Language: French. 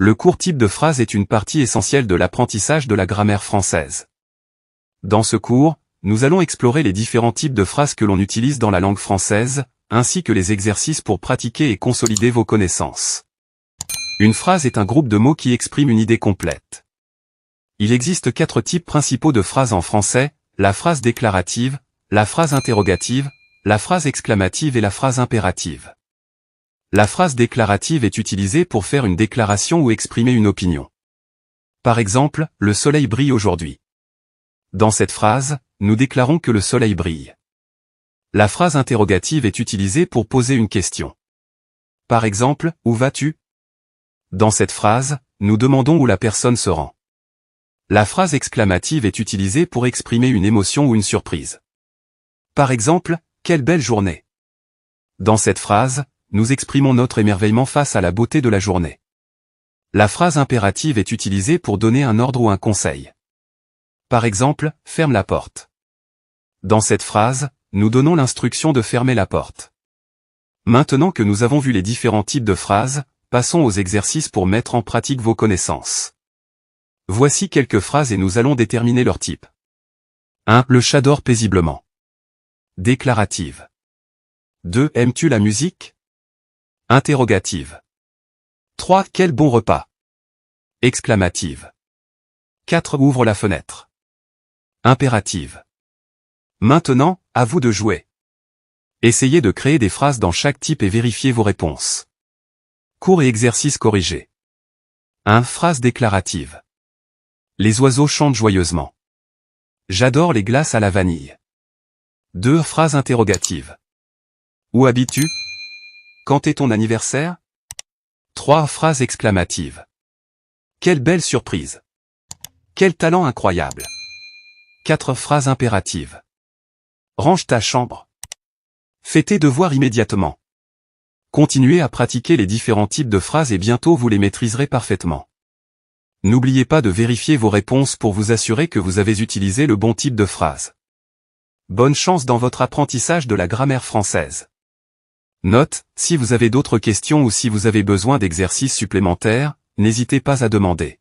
Le cours type de phrase est une partie essentielle de l'apprentissage de la grammaire française. Dans ce cours, nous allons explorer les différents types de phrases que l'on utilise dans la langue française, ainsi que les exercices pour pratiquer et consolider vos connaissances. Une phrase est un groupe de mots qui exprime une idée complète. Il existe 4 types principaux de phrases en français: la phrase déclarative, la phrase interrogative, la phrase exclamative et la phrase impérative. La phrase déclarative est utilisée pour faire une déclaration ou exprimer une opinion. Par exemple, le soleil brille aujourd'hui. Dans cette phrase, nous déclarons que le soleil brille. La phrase interrogative est utilisée pour poser une question. Par exemple, où vas-tu? Dans cette phrase, nous demandons où la personne se rend. La phrase exclamative est utilisée pour exprimer une émotion ou une surprise. Par exemple, quelle belle journée! Dans cette phrase, nous exprimons notre émerveillement face à la beauté de la journée. La phrase impérative est utilisée pour donner un ordre ou un conseil. Par exemple, ferme la porte. Dans cette phrase, nous donnons l'instruction de fermer la porte. Maintenant que nous avons vu les différents types de phrases, passons aux exercices pour mettre en pratique vos connaissances. Voici quelques phrases et nous allons déterminer leur type. 1. Le chat dort paisiblement. Déclarative. 2. Aimes-tu la musique? Interrogative. 3. Quel bon repas! Exclamative. 4. Ouvre la fenêtre. Impérative. Maintenant, à vous de jouer. Essayez de créer des phrases dans chaque type et vérifiez vos réponses. Cours et exercices corrigés. 1. Phrase déclarative. Les oiseaux chantent joyeusement. J'adore les glaces à la vanille. 2. Phrase interrogative. Où habites-tu? Quand est ton anniversaire? 3. Phrase exclamative. Quelle belle surprise! Quel talent incroyable! 4. Phrase impérative. Range ta chambre. Fais tes devoirs immédiatement. Continuez à pratiquer les différents types de phrases et bientôt vous les maîtriserez parfaitement. N'oubliez pas de vérifier vos réponses pour vous assurer que vous avez utilisé le bon type de phrase. Bonne chance dans votre apprentissage de la grammaire française. Note, si vous avez d'autres questions ou si vous avez besoin d'exercices supplémentaires, n'hésitez pas à demander.